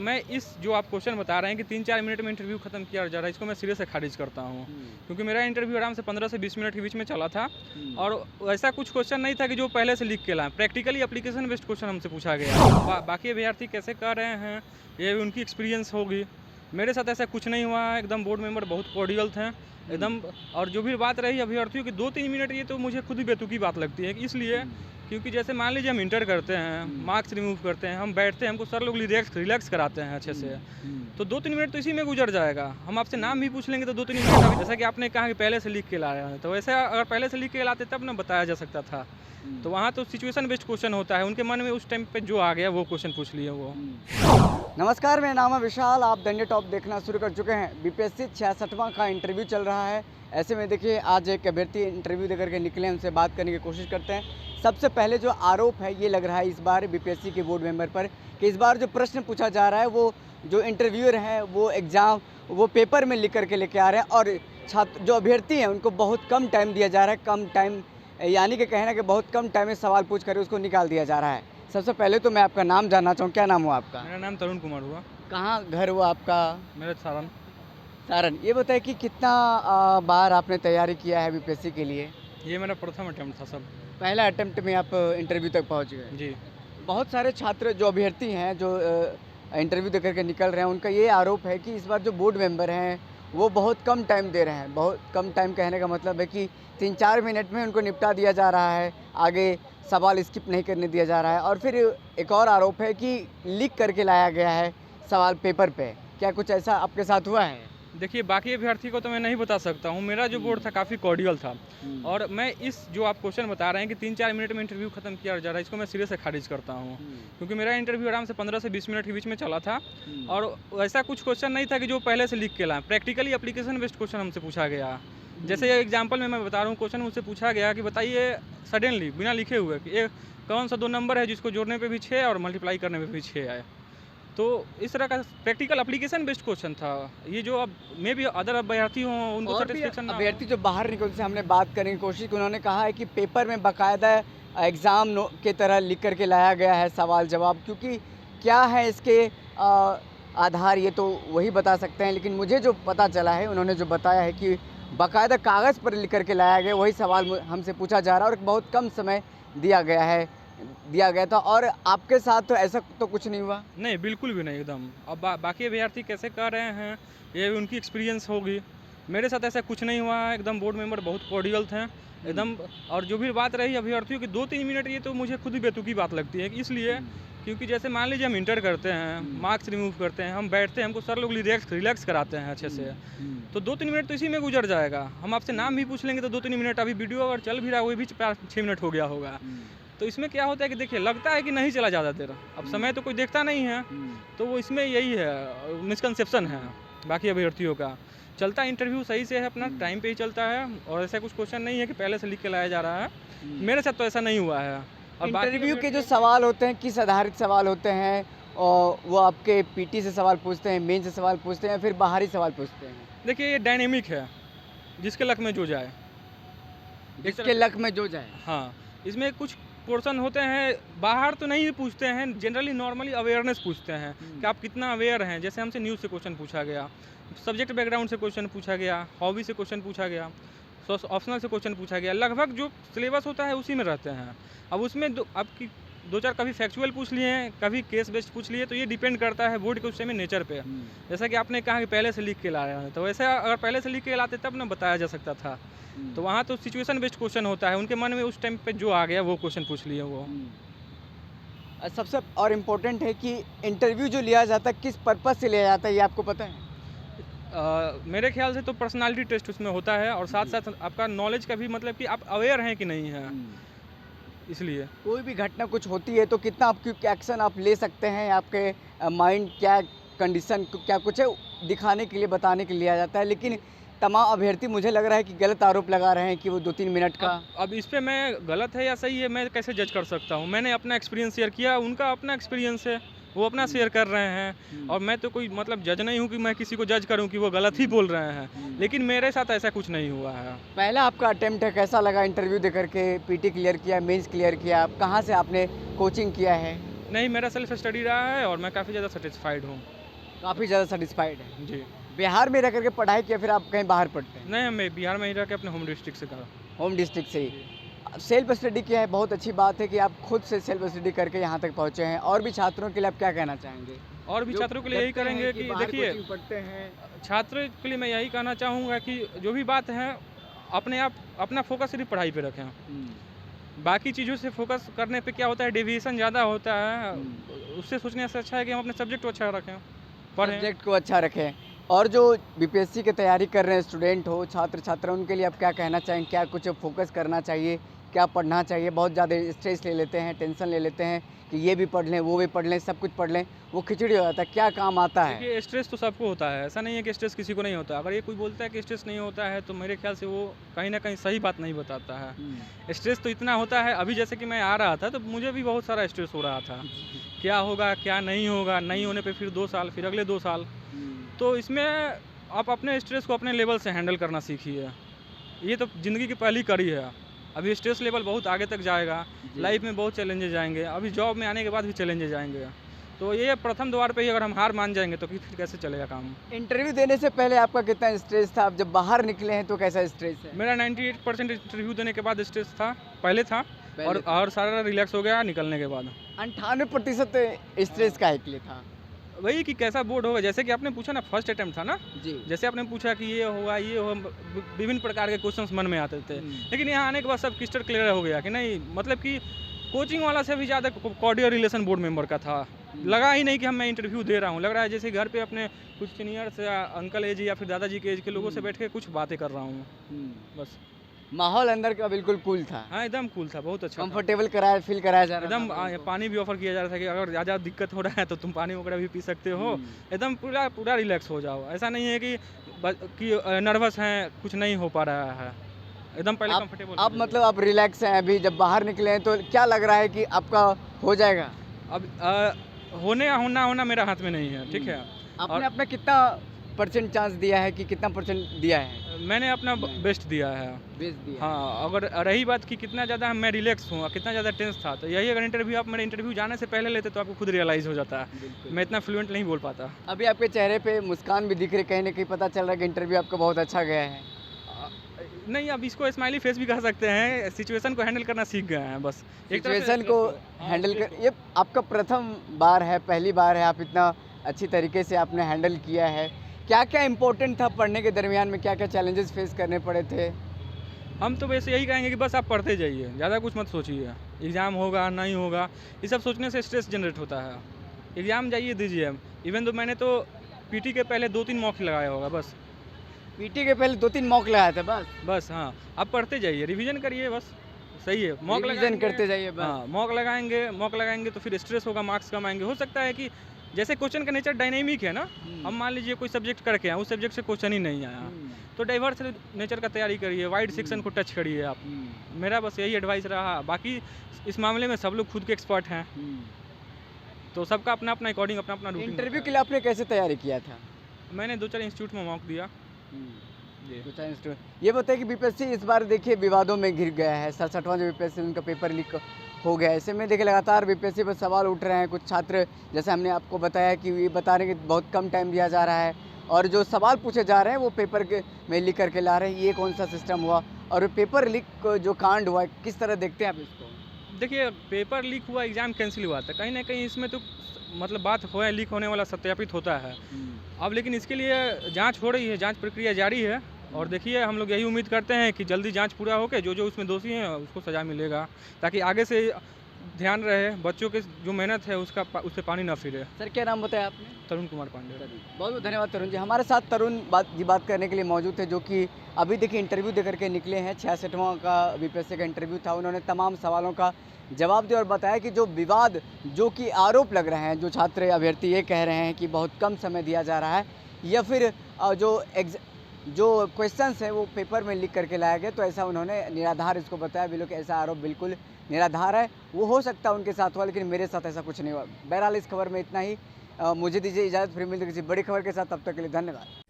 मैं इस जो आप क्वेश्चन बता रहे हैं कि 3-4 मिनट में इंटरव्यू खत्म किया जा रहा है, इसको मैं सिरे से खारिज करता हूँ। क्योंकि मेरा इंटरव्यू आराम से 15 से 20 मिनट के बीच में चला था और ऐसा कुछ क्वेश्चन नहीं था कि जो पहले से लिख के लाएं। प्रैक्टिकली एप्लीकेशन बेस्ड क्वेश्चन हमसे पूछा गया। बाकी अभ्यर्थी कैसे कर रहे हैं ये उनकी एक्सपीरियंस होगी। मेरे साथ ऐसा कुछ नहीं हुआ है, एकदम बोर्ड मेंबर बहुत कॉर्डियल थे एकदम। और जो भी बात रही अभ्यर्थियों की 2-3 मिनट, ये तो मुझे खुद ही बेतुकी बात लगती है। इसलिए क्योंकि जैसे मान लीजिए हम इंटर करते हैं, मार्क्स रिमूव करते हैं, हम बैठते हैं, हमको सर लोग रिलैक्स कराते हैं अच्छे से, तो 2-3 मिनट तो इसी में गुजर जाएगा। हम आपसे नाम भी पूछ लेंगे तो 2-3 मिनट अभी, जैसा कि आपने कहा कि पहले से लिख के लाए हैं, तो वैसे अगर पहले से लिख के लाते तब ना बताया जा सकता था। तो वहाँ तो सिचुएशन बेस्ड क्वेश्चन होता है, उनके मन में उस टाइम पे जो आ गया वो क्वेश्चन पूछ लिए वो। नमस्कार, मेरा नाम है विशाल। आप दंडे टॉप देखना शुरू कर चुके हैं। बीपीएससी 66वां का इंटरव्यू चल रहा है। ऐसे में देखिए आज एक अभ्यर्थी इंटरव्यू देकर के निकले, उनसे बात करने की कोशिश करते हैं। सबसे पहले जो आरोप है ये लग रहा है इस बार बीपीएससी के बोर्ड मेंबर पर कि इस बार जो प्रश्न पूछा जा रहा है वो जो इंटरव्यूअर हैं वो पेपर में लिख करके लेके आ रहे हैं और छात्र जो अभ्यर्थी हैं उनको बहुत कम टाइम दिया जा रहा है। कम टाइम यानी कि कहना कि बहुत कम टाइम में सवाल पूछ कर उसको निकाल दिया जा रहा है। सबसे पहले तो मैं आपका नाम जानना चाहूँ, क्या नाम हुआ आपका? मेरा नाम तरुण कुमार हुआ। कहाँ घर हुआ आपका? मेरा सारण। सारण। ये बताए कि कितना बार आपने तैयारी किया है बीपीएससी के लिए? ये मेरा प्रथम अटेम्प्ट था सब। पहला अटेम्प्ट में आप इंटरव्यू तक पहुँच गए? जी। बहुत सारे छात्र जो अभ्यर्थी हैं जो इंटरव्यू दे करके निकल रहे हैं, उनका ये आरोप है कि इस बार जो बोर्ड मेंबर हैं वो बहुत कम टाइम दे रहे हैं। बहुत कम टाइम कहने का मतलब है कि 3-4 मिनट में उनको निपटा दिया जा रहा है, आगे सवाल स्किप नहीं करने दिया जा रहा है। और फिर एक और आरोप है कि लिख करके लाया गया है सवाल पेपर पे। क्या कुछ ऐसा आपके साथ हुआ है? देखिए, बाकी अभ्यर्थी को तो मैं नहीं बता सकता हूँ। मेरा जो बोर्ड था काफ़ी कॉर्डियल था और मैं इस जो आप क्वेश्चन बता रहे हैं कि 3-4 मिनट में इंटरव्यू खत्म किया जा रहा है, इसको मैं सिरे से खारिज करता हूँ। क्योंकि मेरा इंटरव्यू आराम से 15 से 20 मिनट के बीच में चला था और ऐसा कुछ क्वेश्चन नहीं था कि जो पहले से लिख के लाएं। प्रैक्टिकली एप्लीकेशन बेस्ड क्वेश्चन हमसे पूछा गया। जैसे एग्जाम्पल में मैं बता रहा हूँ, क्वेश्चन मुझसे पूछा गया कि बताइए सडनली बिना लिखे हुए कि एक कौन सा 2 नंबर है जिसको जोड़ने पे भी 6 और मल्टीप्लाई करने पे भी 6 आए। तो इस तरह का प्रैक्टिकल एप्लीकेशन बेस्ड क्वेश्चन था ये। जो अब मे भी अदर अभ्यर्थी हों उनको सेटिस्फेक्शन ना हो। अभ्यर्थी जो बाहर निकलते से हमने बात करने की कोशिश की, उन्होंने कहा है कि पेपर में बाकायदा एग्ज़ाम के तरह लिख करके लाया गया है सवाल जवाब। क्योंकि क्या है इसके आधार ये तो वही बता सकते हैं, लेकिन मुझे जो पता चला है उन्होंने जो बताया है कि बाकायदा कागज़ पर लिख करके लाया गया, वही सवाल हमसे पूछा जा रहा है और बहुत कम समय दिया गया था। और आपके साथ तो ऐसा तो कुछ नहीं हुआ? नहीं, बिल्कुल भी नहीं एकदम। अब बाकी अभ्यर्थी कैसे कर रहे हैं ये उनकी एक्सपीरियंस होगी। मेरे साथ ऐसा कुछ नहीं हुआ है, एकदम बोर्ड मेंबर बहुत कॉर्डियल थे एकदम। और जो भी बात रही अभ्यर्थियों की 2-3 मिनट, ये तो मुझे खुद ही बेतुकी बात लगती है। इसलिए क्योंकि जैसे मान लीजिए हम इंटर करते हैं, मार्क्स रिमूव करते हैं, हम बैठते हैं, हमको सर लोग रिलैक्स कराते हैं अच्छे से, तो 2-3 मिनट तो इसी में गुजर जाएगा। हम आपसे नाम भी पूछ लेंगे तो 2-3 मिनट, अभी वीडियो अगर चल भी रहा है वो भी 5-6 मिनट हो गया होगा। तो इसमें क्या होता है कि देखिए लगता है कि नहीं चला ज़्यादा देर, अब समय तो कोई देखता नहीं है। तो वो इसमें यही है मिसकंसेप्शन है बाकी अभ्यर्थियों का। चलता इंटरव्यू सही से है, अपना टाइम पे ही चलता है और ऐसा कुछ क्वेश्चन नहीं है कि पहले से लिख के लाया जा रहा है। मेरे साथ तो ऐसा नहीं हुआ है। और इंटरव्यू के जो सवाल होते हैं किस आधारित सवाल होते हैं? और वो आपके पीटी से सवाल पूछते हैं, मेन से सवाल पूछते हैं, फिर बाहरी सवाल पूछते हैं? देखिए, ये डायनेमिक है, जिसके लक में जो जाए। जिसके लक में जो जाए। हाँ, इसमें कुछ पोर्शन होते हैं बाहर तो नहीं पूछते हैं, जनरली नॉर्मली अवेयरनेस पूछते हैं कि आप कितना अवेयर हैं। जैसे हमसे न्यूज़ से क्वेश्चन पूछा गया, सब्जेक्ट बैकग्राउंड से क्वेश्चन पूछा गया, हॉबी से क्वेश्चन पूछा गया, ऑप्शनल से क्वेश्चन पूछा गया। लगभग जो सिलेबस होता है उसी में रहते हैं। अब उसमें आपकी 2-4 कभी फैक्चुअल पूछ लिए हैं, कभी केस बेस्ड पूछ लिए, तो ये डिपेंड करता है बोर्ड के उस समय नेचर पे। जैसा कि आपने कहा कि पहले से लिख के ला रहे हैं, तो वैसे अगर पहले से लिख के लाते तब ना बताया जा सकता था। तो वहाँ तो सिचुएशन बेस्ड क्वेश्चन होता है, उनके मन में उस टाइम पे जो आ गया वो क्वेश्चन पूछ लिए वो। सबसे और इम्पोर्टेंट है कि इंटरव्यू जो लिया जाता है किस पर्पज़ से लिया जाता है, ये आपको पता है? मेरे ख्याल से तो पर्सनालिटी टेस्ट उसमें होता है और साथ साथ आपका नॉलेज का भी, मतलब कि आप अवेयर हैं कि नहीं हैं, इसलिए। कोई भी घटना कुछ होती है तो कितना आपकी एक्शन आप ले सकते हैं, आपके माइंड क्या कंडीशन क्या कुछ है दिखाने के लिए, बताने के लिए लिया जाता है। लेकिन तमाम अभ्यर्थी मुझे लग रहा है कि गलत आरोप लगा रहे हैं कि वो 2-3 मिनट का। अब इस पे मैं गलत है या सही है मैं कैसे जज कर सकता हूँ? मैंने अपना एक्सपीरियंस शेयर किया, उनका अपना एक्सपीरियंस है, वो अपना शेयर कर रहे हैं। और मैं तो कोई मतलब जज नहीं हूँ कि मैं किसी को जज करूँ कि वो गलत ही बोल रहे हैं। लेकिन मेरे साथ ऐसा कुछ नहीं हुआ है। पहला आपका अटेम्प्ट है, कैसा लगा इंटरव्यू दे करके? पीटी क्लियर किया, मेंस क्लियर किया, आप कहाँ से आपने कोचिंग किया है? नहीं, मेरा सेल्फ स्टडी रहा है और मैं काफ़ी ज़्यादा सेटिस्फाइड हूँ। काफ़ी ज़्यादा सेटिस्फाइड है। जी। बिहार में रह करके पढ़ाई किया, फिर आप कहीं बाहर पढ़ते हैं? नहीं, मैं बिहार में ही रह के अपने होम डिस्ट्रिक्ट से करा। होम डिस्ट्रिक्ट से ही। सेल्फ स्टडी किया है, बहुत अच्छी बात है कि आप खुद से सेल्फ स्टडी करके यहाँ तक पहुँचे हैं। और भी छात्रों के लिए आप क्या कहना चाहेंगे? और भी जो छात्रों के लिए यही देखते हैं करेंगे कि बाहर देखिए, कोचिंग पढ़ते हैं। छात्रों के लिए मैं यही कहना चाहूँगा कि जो भी बात है, अपने आप अपना फोकस सिर्फ पढ़ाई पे रखें। बाकी चीज़ों से फोकस करने पे क्या होता है, डेविएशन ज़्यादा होता है। उससे सोचने से अच्छा है कि हम अपने सब्जेक्ट को अच्छा रखें, पढ़ें। सब्जेक्ट को अच्छा रखें। और जो बीपीएससी की तैयारी कर रहे हैं स्टूडेंट हो, छात्र छात्रा, उनके लिए आप क्या कहना चाहेंगे? क्या कुछ फोकस करना चाहिए, क्या पढ़ना चाहिए? बहुत ज़्यादा स्ट्रेस ले लेते हैं, टेंशन ले लेते हैं कि ये भी पढ़ लें, वो भी पढ़ लें, सब कुछ पढ़ लें, वो खिचड़ी हो जाता है। क्या काम आता है? देखिए, स्ट्रेस तो सबको होता है, ऐसा नहीं है कि स्ट्रेस किसी को नहीं होता। अगर ये कोई बोलता है कि स्ट्रेस नहीं होता है, तो मेरे ख्याल से वो कहीं ना कहीं सही बात नहीं बताता है। स्ट्रेस तो इतना होता है, अभी जैसे कि मैं आ रहा था तो मुझे भी बहुत सारा स्ट्रेस हो रहा था। क्या होगा, क्या नहीं होगा, नहीं होने पे फिर 2 साल, फिर अगले 2 साल। तो इसमें आप अपने स्ट्रेस को अपने लेवल से हैंडल करना सीखिए। ये तो ज़िंदगी की पहली कड़ी है। अभी स्ट्रेस लेवल बहुत आगे तक जाएगा, लाइफ में बहुत चैलेंजेस आएंगे, अभी जॉब में आने के बाद भी चैलेंजेस आएंगे। तो ये प्रथम द्वार पे ही अगर हम हार मान जाएंगे तो फिर कैसे चलेगा काम। इंटरव्यू देने से पहले आपका कितना स्ट्रेस था? आप जब बाहर निकले हैं तो कैसा स्ट्रेस है? मेरा 98% इंटरव्यू देने के बाद स्ट्रेस था, पहले था। और सारा रिलैक्स हो गया निकलने के बाद। 98% स्ट्रेस काहे के लिए था? वही कि कैसा बोर्ड होगा, जैसे कि आपने पूछा ना, फर्स्ट अटेम्प्ट था ना, जी। जैसे आपने पूछा कि ये होगा, ये होगा, विभिन्न प्रकार के क्वेश्चंस मन में आते थे। लेकिन यहाँ आने के बाद सब क्रिस्टल क्लियर हो गया कि नहीं, मतलब कि कोचिंग वाला से भी ज़्यादा कॉर्डियल रिलेशन बोर्ड मेंबर का था। लगा ही नहीं कि मैं इंटरव्यू दे रहा हूँ, लग रहा है जैसे घर पे अपने कुछ सीनियर्स या अंकल एज या फिर दादाजी के एज के लोगों से बैठ के कुछ बातें कर रहा हूँ बस। माहौल अंदर का बिल्कुल कूल था, हाँ, एकदम कूल था, बहुत अच्छा था। कंफर्टेबल फील कराया जा रहा था। एकदम पानी भी ऑफर किया जा रहा था कि अगर ज़्यादा दिक्कत हो रहा है तो तुम पानी वगैरह भी पी सकते हो। एकदम पूरा पूरा रिलैक्स हो जाओ। ऐसा नहीं है कि नर्वस हैं, कुछ नहीं हो पा रहा है, एकदम पहले कंफर्टेबल। आप मतलब आप रिलैक्स हैं अभी, जब बाहर निकले हैं तो क्या लग रहा है कि आपका हो जाएगा? अब होने या ना होना मेरा हाथ में नहीं है, ठीक है। आपने अपना कितना % चांस दिया है कि कितना % दिया है? मैंने अपना बेस्ट दिया है। बेस्ट दिया। हाँ, अगर रही बात कि कितना ज़्यादा मैं रिलैक्स हूँ, कितना ज़्यादा टेंस था, तो यही अगर इंटरव्यू आप मेरे इंटरव्यू जाने से पहले लेते तो आपको खुद रियलाइज़ हो जाता है। मैं इतना फ्लुएंट नहीं बोल पाता। अभी आपके चेहरे पे मुस्कान भी दिख रही, कहीं ना कहीं पता चल रहा है कि इंटरव्यू आपका बहुत अच्छा गया है। नहीं, अब इसको स्माइली फेस भी कह सकते हैं। सिचुएशन को हैंडल करना सीख गए हैं बस। सिचुएशन को हैंडल कर, ये आपका प्रथम बार है, पहली बार है, आप इतना अच्छी तरीके से आपने हैंडल किया है। क्या क्या इम्पोर्टेंट था पढ़ने के दरमियान में, क्या क्या चैलेंजेस फेस करने पड़े थे? हम तो वैसे यही कहेंगे कि बस आप पढ़ते जाइए, ज़्यादा कुछ मत सोचिए। एग्ज़ाम होगा नहीं होगा, ये सब सोचने से स्ट्रेस जनरेट होता है। एग्ज़ाम जाइए, दीजिए। इवन तो मैंने तो पीटी के पहले 2-3 मॉक लगाया होगा बस। पीटी के पहले 2-3 मॉक लगाया था बस? हाँ, आप पढ़ते जाइए, रिवीजन करिए बस, सही है। मॉक रिवीजन करते जाइए बस। हाँ, मॉक लगाएंगे तो फिर स्ट्रेस होगा, मार्क्स कम आएंगे। हो सकता है कि जैसे क्वेश्चन का नेचर डायनेमिक है ना, हम मान लीजिए कोई सब्जेक्ट करके आए, उस सब्जेक्ट से क्वेश्चन ही नहीं आया, तो डाइवर्स नेचर का तैयारी करिए, वाइड सेक्शन को टच करिए आप। मेरा बस यही एडवाइस रहा। बाकी इस मामले में सब लोग खुद के एक्सपर्ट हैं, तो सबका अपना अपना अकॉर्डिंग अपना अपना रूटीन। इंटरव्यू के लिए आपने कैसे तैयारी किया था? मैंने 2-4 इंस्टीट्यूट में मॉक दिया। ये बताइए कि बीपीएससी इस बार देखिए विवादों में घिर गया है। 67वां जो बीपीएससी उनका पेपर लीक हो गया है। ऐसे में देखिए लगातार बीपीएससी पर सवाल उठ रहे हैं। कुछ छात्र, जैसे हमने आपको बताया कि ये बता रहे हैं कि बहुत कम टाइम दिया जा रहा है और जो सवाल पूछे जा रहे हैं वो पेपर के में लिख करके ला रहे हैं। ये कौन सा सिस्टम हुआ? और पेपर लीक जो कांड हुआ, किस तरह देखते हैं आप इसको? देखिए, पेपर लीक हुआ, एग्ज़ाम कैंसिल हुआ था, कहीं ना कहीं इसमें तो मतलब बात हो है, लीक होने वाला सत्यापित होता है। अब लेकिन इसके लिए जांच हो रही है, जांच प्रक्रिया जारी है। और देखिए, हम लोग यही उम्मीद करते हैं कि जल्दी जांच पूरा होकर जो उसमें दोषी हैं उसको सज़ा मिलेगा, ताकि आगे से ध्यान रहे, बच्चों के जो मेहनत है उस पर पानी ना फिरे। सर, क्या नाम बताया आपने? तरुण कुमार पांडे। बहुत बहुत धन्यवाद तरुण जी। हमारे साथ तरुण बात करने के लिए मौजूद थे, जो कि अभी देखिए इंटरव्यू दे करके निकले हैं। 66वां का बीपीएससी का इंटरव्यू था। उन्होंने तमाम सवालों का जवाब दिया और बताया कि जो विवाद, जो कि आरोप लग रहे हैं, जो छात्र अभ्यर्थी ये कह रहे हैं कि बहुत कम समय दिया जा रहा है, या फिर जो क्वेश्चंस है वो पेपर में लिख करके लाया गया, तो ऐसा उन्होंने निराधार इसको बताया। भी लोग ऐसा आरोप बिल्कुल निराधार है। वो हो सकता है उनके साथ हुआ, लेकिन मेरे साथ ऐसा कुछ नहीं हुआ। बहरहाल इस खबर में इतना ही। मुझे दीजिए इजाज़त, फिर मिलते किसी बड़ी खबर के साथ। तब तक के लिए धन्यवाद।